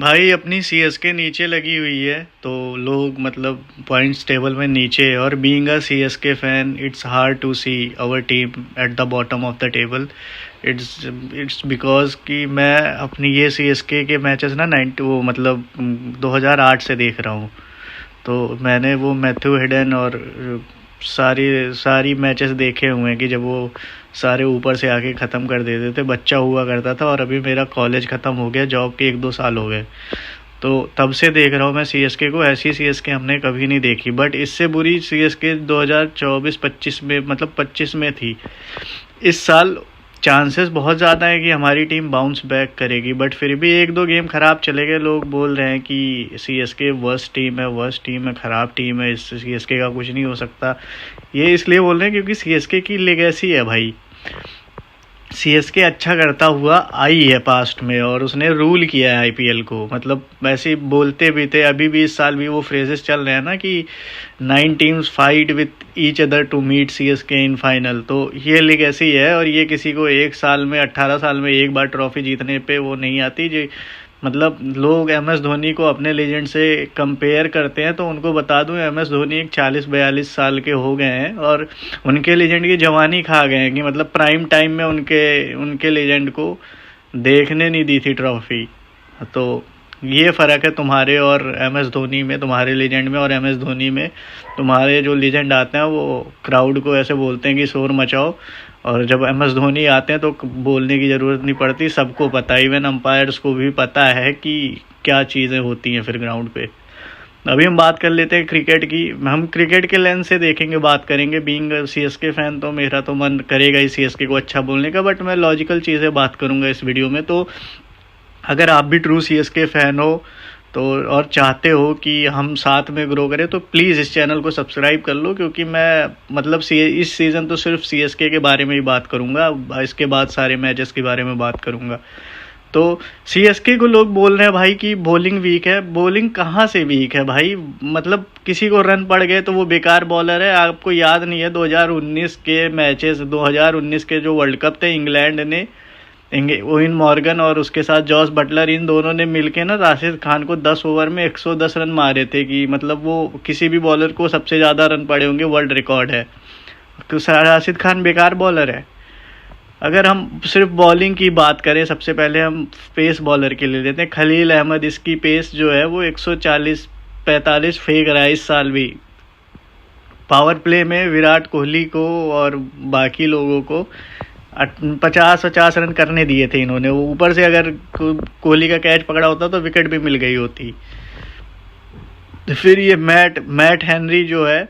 भाई अपनी सीएसके नीचे लगी हुई है, तो लोग मतलब पॉइंट्स टेबल में नीचे है। और being a CSK fan it's hard to see our team at the bottom of the table. It's because कि मैं अपनी ये सीएसके के मैचेस ना 90 वो मतलब 2008 से देख रहा हूँ। तो मैंने वो मैथ्यू हेडन और सारी सारी मैचेस देखे हुए हैं कि जब वो सारे ऊपर से आके ख़त्म कर देते थे, बच्चा हुआ करता था। और अभी मेरा कॉलेज ख़त्म हो गया, जॉब के 1-2 साल हो गए, तो तब से देख रहा हूँ मैं सीएसके को। ऐसी सीएसके हमने कभी नहीं देखी, बट इससे बुरी सीएसके 2024-25 में मतलब 25 में थी। इस साल चांसेस बहुत ज़्यादा है कि हमारी टीम बाउंस बैक करेगी, बट फिर भी 1-2 गेम ख़राब चले गए। लोग बोल रहे हैं कि सीएसके वर्स्ट टीम है, ख़राब टीम है, इस सीएसके का कुछ नहीं हो सकता। ये इसलिए बोल रहे हैं क्योंकि सीएसके की लेगेसी है भाई। सीएसके अच्छा करता हुआ आई है पास्ट में, और उसने रूल किया है आईपीएल को। मतलब वैसे बोलते भी थे, अभी भी इस साल भी वो फ्रेजेस चल रहे हैं ना कि 9 teams fight with each other to meet CSK in final. तो ये लीग ऐसी है, और ये किसी को एक साल में 18 साल में एक बार ट्रॉफी जीतने पे वो नहीं आती। जो मतलब लोग एम एस धोनी को अपने लेजेंड से कंपेयर करते हैं, तो उनको बता दूं एम एस धोनी एक 40-42 साल के हो गए हैं, और उनके लेजेंड की जवानी खा गए हैं कि मतलब प्राइम टाइम में उनके उनके लेजेंड को देखने नहीं दी थी ट्रॉफी। तो ये फ़र्क है तुम्हारे और एम एस धोनी में, तुम्हारे लेजेंड में और एम एस धोनी में। तुम्हारे जो लेजेंड आते हैं वो क्राउड को ऐसे बोलते हैं कि शोर मचाओ, और जब एम एस धोनी आते हैं तो बोलने की ज़रूरत नहीं पड़ती, सबको पता है, इवन अंपायर्स को भी पता है कि क्या चीज़ें होती हैं फिर ग्राउंड पे। अभी हम बात कर लेते हैं क्रिकेट की। हम क्रिकेट के लेंस से देखेंगे, बात करेंगे। बीइंग सीएसके फ़ैन तो मेरा तो मन करेगा ही सीएसके को अच्छा बोलने का, बट मैं लॉजिकल चीज़ें बात करूँगा इस वीडियो में। तो अगर आप भी ट्रू सीएसके फ़ैन हो तो और चाहते हो कि हम साथ में ग्रो करें, तो प्लीज़ इस चैनल को सब्सक्राइब कर लो, क्योंकि मैं मतलब इस सीज़न तो सिर्फ सीएसके के बारे में ही बात करूँगा, इसके बाद सारे मैचेस के बारे में बात करूँगा। तो सीएसके को लोग बोल रहे हैं भाई कि बॉलिंग वीक है। बॉलिंग कहाँ से वीक है भाई? मतलब किसी को रन पड़ गए तो वो बेकार बॉलर है। आपको याद नहीं है 2019 के मैचेस, 2019 के जो वर्ल्ड कप थे, इंग्लैंड ने ओवेन मॉर्गन और उसके साथ जॉस बटलर, इन दोनों ने मिलके ना राशिद खान को 10 ओवर में 110 रन मारे थे। कि मतलब वो किसी भी बॉलर को सबसे ज़्यादा रन पड़े होंगे, वर्ल्ड रिकॉर्ड है। तो राशिद खान बेकार बॉलर है। अगर हम सिर्फ बॉलिंग की बात करें, सबसे पहले हम पेस बॉलर के ले लेते हैं। खलील अहमद, इसकी पेस जो है वो 140-45 फेंक रहा है इस साल भी। पावर प्ले में विराट कोहली को और बाकी लोगों को 50-50 रन करने दिए थे इन्होंने। वो ऊपर से अगर कोहली का कैच पकड़ा होता तो विकेट भी मिल गई होती। तो फिर ये मैट हेनरी जो है,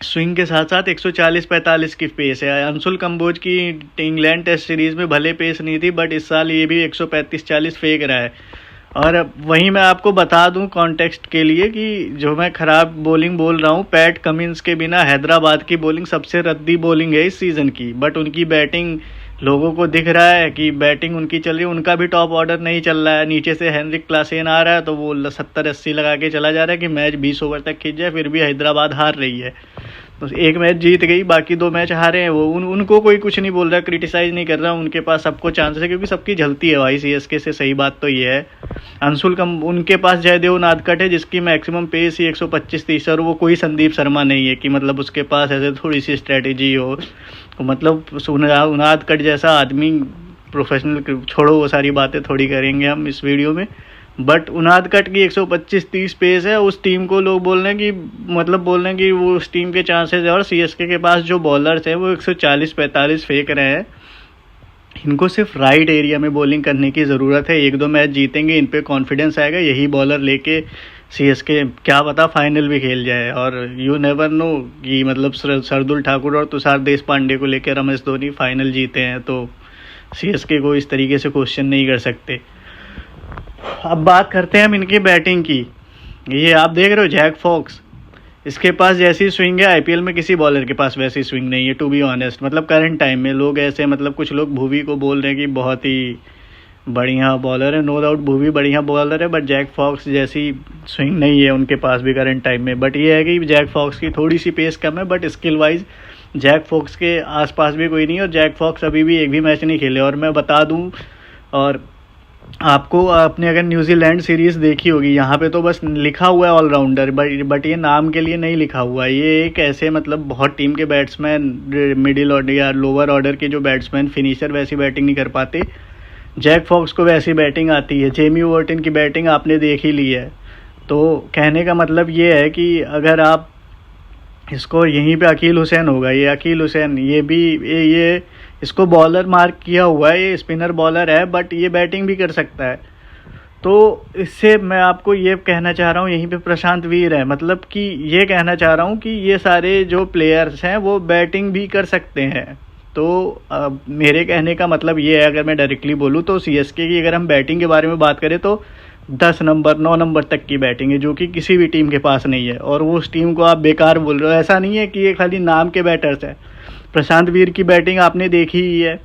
स्विंग के साथ साथ 140-45 की पेस है। अंशुल कंबोज की इंग्लैंड टेस्ट सीरीज में भले पेस नहीं थी, बट इस साल ये भी 135-40 फेंक रहा है। और वहीं मैं आपको बता दूं कॉन्टेक्स्ट के लिए कि जो मैं ख़राब बॉलिंग बोल रहा हूं, पैट कमिंस के बिना हैदराबाद की बॉलिंग सबसे रद्दी बॉलिंग है इस सीज़न की। बट उनकी बैटिंग लोगों को दिख रहा है कि बैटिंग उनकी चल रही है। उनका भी टॉप ऑर्डर नहीं चल रहा है, नीचे से हेनरिक क्लासेन आ रहा है, तो वो 70-80 लगा के चला जा रहा है कि मैच 20 ओवर तक खींच जाए। फिर भी हैदराबाद हार रही है। तो एक मैच जीत गई, बाकी 2 मैच हारे हैं। वो उनको कोई कुछ नहीं बोल रहा, क्रिटिसाइज नहीं कर रहा। उनके पास सबको चांसेस है, क्योंकि सबकी जलती है भाई सीएसके से। सही बात तो ये है। उनके पास जयदेव नादकट है, जिसकी मैक्सिमम पेस ही 125-30, और वो कोई संदीप शर्मा नहीं है कि मतलब उसके पास ऐसे थोड़ी सी स्ट्रेटेजी हो। तो मतलब नादकट जैसा आदमी प्रोफेशनल, छोड़ो वो सारी बातें थोड़ी करेंगे हम इस वीडियो में। बट उनादकट की 125-30 पेस है। उस टीम को लोग बोल रहे हैं कि मतलब बोल रहे हैं कि वो उस टीम के चांसेस है। और सीएसके के पास जो बॉलर्स हैं वो 140-45 फेंक रहे हैं। इनको सिर्फ राइट एरिया में बॉलिंग करने की ज़रूरत है। 1-2 मैच जीतेंगे, इन पे कॉन्फिडेंस आएगा। यही बॉलर लेके सीएसके क्या पता फाइनल भी खेल जाए। और यू नेवर नो कि मतलब सरदुल ठाकुर और तुषार देशपांडे को लेकर एम एस धोनी फाइनल जीते हैं, तो सीएसके को इस तरीके से क्वेश्चन नहीं कर सकते। अब बात करते हैं हम इनकी बैटिंग की। ये आप देख रहे हो जैक फॉक्स, इसके पास जैसी स्विंग है आईपीएल में किसी बॉलर के पास वैसी स्विंग नहीं है, टू बी ऑनेस्ट। मतलब करंट टाइम में लोग ऐसे, मतलब कुछ लोग भुवी को बोल रहे हैं कि बहुत ही बढ़िया बॉलर है। नो डाउट भुवी बढ़िया बॉलर है, बट जैक फॉक्स जैसी स्विंग नहीं है उनके पास भी करंट टाइम में। बट ये है कि जैक फॉक्स की थोड़ी सी पेस कम है, but skill wise Jack Fox के आसपास भी कोई नहीं है। और जैक फॉक्स अभी भी एक भी मैच नहीं खेले। और मैं बता दूं, और आपको आपने अगर न्यूजीलैंड सीरीज़ देखी होगी, यहाँ पे तो बस लिखा हुआ है ऑलराउंडर, बट ये नाम के लिए नहीं लिखा हुआ है। ये एक ऐसे मतलब बहुत टीम के बैट्समैन, मिडिल ऑर्डर या लोअर ऑर्डर के जो बैट्समैन फिनिशर वैसी बैटिंग नहीं कर पाते, जैक फॉक्स को वैसी बैटिंग आती है। जेमी ओवर्टन की बैटिंग आपने देख ही ली है। तो कहने का मतलब ये है कि अगर आप इसको यहीं पे अकील हुसैन होगा, ये अकील हुसैन, ये भी ये इसको बॉलर मार्क किया हुआ है, ये स्पिनर बॉलर है बट ये बैटिंग भी कर सकता है। तो इससे मैं आपको ये कहना चाह रहा हूँ, यहीं पे प्रशांत वीर है, मतलब कि ये कहना चाह रहा हूँ कि ये सारे जो प्लेयर्स हैं वो बैटिंग भी कर सकते हैं। तो मेरे कहने का मतलब ये है, अगर मैं डायरेक्टली बोलूँ तो सीएसके की अगर हम बैटिंग के बारे में बात करें तो 10 नंबर 9 नंबर तक की बैटिंग है, जो कि किसी भी टीम के पास नहीं है। और वो उस टीम को आप बेकार बोल रहे हो, ऐसा नहीं है कि ये खाली नाम के बैटर्स हैं। प्रशांत वीर की बैटिंग आपने देखी ही है।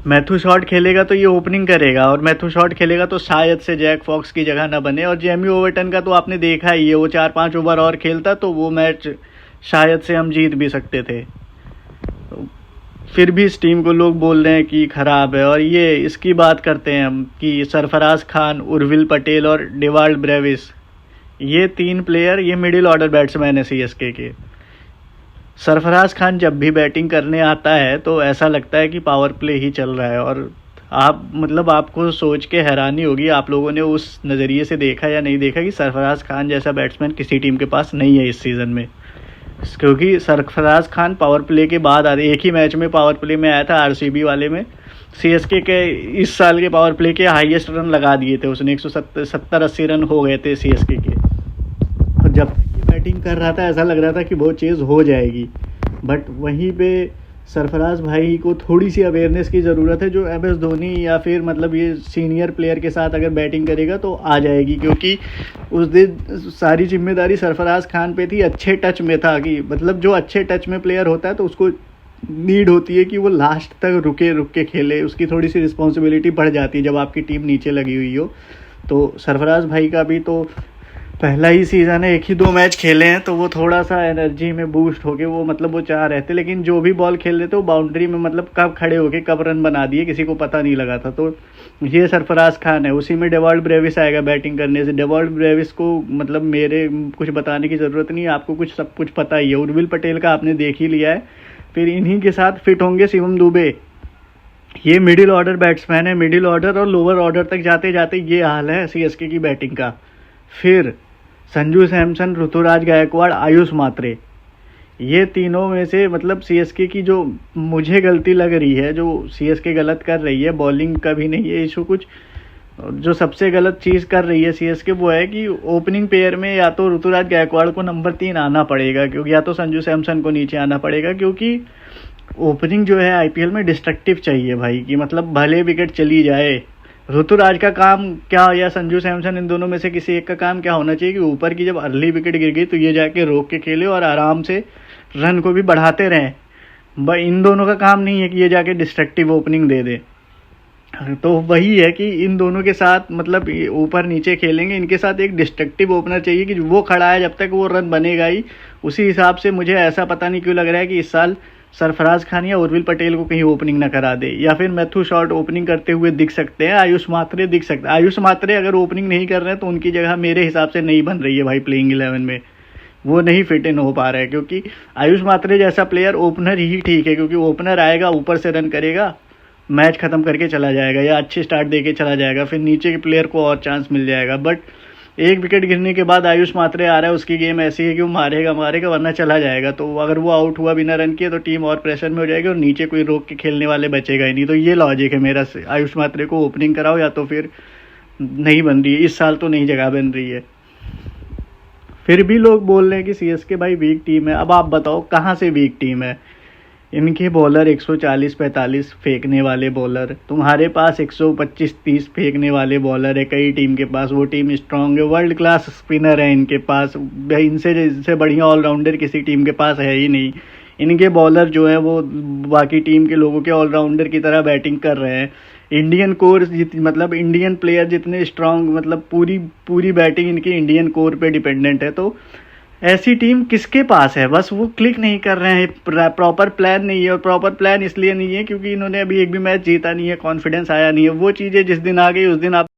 मैथ्यू शॉट खेलेगा तो ये ओपनिंग करेगा, और मैथ्यू शॉट खेलेगा तो शायद से जैक फॉक्स की जगह ना बने। और जेमी ओवर्टन का तो आपने देखा ही है, वो 4-5 ओवर और खेलता तो वो मैच शायद से हम जीत भी सकते थे। फिर भी इस टीम को लोग बोल रहे हैं कि ख़राब है। और ये इसकी बात करते हैं हम कि सरफराज खान, उर्विल पटेल और डेवाल्ड ब्रेविस, ये 3 प्लेयर ये मिडिल ऑर्डर बैट्समैन है सीएसके के। सरफराज खान जब भी बैटिंग करने आता है तो ऐसा लगता है कि पावर प्ले ही चल रहा है। और आप मतलब आपको सोच के हैरानी होगी, आप लोगों ने उस नज़रिए से देखा या नहीं देखा कि सरफराज खान जैसा बैट्समैन किसी टीम के पास नहीं है इस सीज़न में। क्योंकि सरफराज खान पावर प्ले के बाद एक ही मैच में पावर प्ले में आया था, आरसीबी वाले में। सीएसके के इस साल के पावर प्ले के हाईएस्ट रन लगा दिए थे उसने, 170-80 रन हो गए थे सीएसके के। और जब तक ये बैटिंग कर रहा था ऐसा लग रहा था कि बहुत चीज़ हो जाएगी, बट वहीं पे सरफराज भाई को थोड़ी सी अवेयरनेस की ज़रूरत है, जो एमएस धोनी या फिर मतलब ये सीनियर प्लेयर के साथ अगर बैटिंग करेगा तो आ जाएगी। क्योंकि उस दिन सारी जिम्मेदारी सरफराज खान पे थी, अच्छे टच में था कि मतलब जो अच्छे टच में प्लेयर होता है तो उसको नीड होती है कि वो लास्ट तक रुक के खेले, उसकी थोड़ी सी रिस्पॉन्सिबिलिटी बढ़ जाती है जब आपकी टीम नीचे लगी हुई हो। तो सरफराज भाई का भी तो पहला ही सीज़न है, 1 ही 2 मैच खेले हैं, तो वो थोड़ा सा एनर्जी में बूस्ट होके वो मतलब वो चाह रहे थे, लेकिन जो भी बॉल खेल रहे थे वो बाउंड्री में मतलब कब खड़े होके कब रन बना दिए किसी को पता नहीं लगा था। तो ये सरफराज खान है। उसी में डेवाल्ड ब्रेविस आएगा बैटिंग करने से। डेवाल्ड ब्रेविस को मतलब मेरे कुछ बताने की ज़रूरत नहीं है, आपको कुछ सब कुछ पता ही है। उर्विल पटेल का आपने देख ही लिया है। फिर इन्हीं के साथ फिट होंगे शिवम दुबे। ये मिडिल ऑर्डर बैट्समैन है, मिडिल ऑर्डर और लोअर ऑर्डर तक जाते जाते ये हाल है सीएसके की बैटिंग का। फिर संजू सैमसन, ऋतुराज गायकवाड़, आयुष मात्रे, ये तीनों में से मतलब सीएसके की जो मुझे गलती लग रही है, जो सीएसके गलत कर रही है, बॉलिंग का भी नहीं है इशू कुछ, जो सबसे गलत चीज़ कर रही है सीएसके वो है कि ओपनिंग पेयर में या तो ऋतुराज गायकवाड़ को नंबर 3 आना पड़ेगा, क्योंकि या तो संजू सैमसन को नीचे आना पड़ेगा, क्योंकि ओपनिंग जो है आईपीएल में डिस्ट्रक्टिव चाहिए भाई, कि मतलब भले विकेट चली जाए, ऋतुराज का काम क्या या संजू सैमसन, इन दोनों में से किसी एक का काम क्या होना चाहिए कि ऊपर की जब अर्ली विकेट गिर गई तो ये जाके रोक के खेले और आराम से रन को भी बढ़ाते रहें। इन दोनों का काम नहीं है कि ये जाके डिस्ट्रक्टिव ओपनिंग दे दे। तो वही है कि इन दोनों के साथ मतलब ऊपर नीचे खेलेंगे, इनके साथ एक डिस्ट्रक्टिव ओपनर चाहिए कि वो खड़ा है जब तक वो रन बनेगा ही। उसी हिसाब से मुझे ऐसा पता नहीं क्यों लग रहा है कि इस साल सरफराज खान या उर्विल पटेल को कहीं ओपनिंग ना करा दे, या फिर मैथ्यू शॉट ओपनिंग करते हुए दिख सकते हैं, आयुष मात्रे दिख सकते हैं। आयुष मात्रे अगर ओपनिंग नहीं कर रहे हैं तो उनकी जगह मेरे हिसाब से नहीं बन रही है भाई प्लेइंग 11 में, वो नहीं फिट इन हो पा रहा है। क्योंकि आयुष मात्रे जैसा प्लेयर ओपनर ही ठीक है, क्योंकि ओपनर आएगा ऊपर से रन करेगा, मैच ख़त्म करके चला जाएगा या अच्छी स्टार्ट दे के चला जाएगा, फिर नीचे के प्लेयर को और चांस मिल जाएगा। बट एक विकेट गिरने के बाद आयुष मात्रे आ रहा है, उसकी गेम ऐसी है कि वो मारेगा वरना चला जाएगा। तो अगर वो आउट हुआ बिना रन किए तो टीम और प्रेशर में हो जाएगी और नीचे कोई रोक के खेलने वाले बचेगा ही नहीं। तो ये लॉजिक है मेरा, आयुष मात्रे को ओपनिंग कराओ या तो फिर नहीं बन रही है, इस साल तो नहीं जगह बन रही है। फिर भी लोग बोल रहे हैं कि सीएसके भाई वीक टीम है। अब आप बताओ कहाँ से वीक टीम है? इनके बॉलर 140-45 फेंकने वाले बॉलर, तुम्हारे पास 125-30 फेंकने वाले बॉलर है कई टीम के पास। वो टीम स्ट्रांग है, वर्ल्ड क्लास स्पिनर है इनके पास, इनसे बढ़िया ऑलराउंडर किसी टीम के पास है ही नहीं। इनके बॉलर जो है वो बाकी टीम के लोगों के ऑलराउंडर की तरह बैटिंग कर रहे हैं। इंडियन कोर मतलब इंडियन प्लेयर जितने स्ट्रांग, मतलब पूरी बैटिंग इनकी इंडियन कोर पे डिपेंडेंट है। तो ऐसी टीम किसके पास है, बस वो क्लिक नहीं कर रहे हैं, प्रॉपर प्लान नहीं है। और प्रॉपर प्लान इसलिए नहीं है क्योंकि इन्होंने अभी एक भी मैच जीता नहीं है, कॉन्फिडेंस आया नहीं है। वो चीज़ें जिस दिन आ गई उस दिन आप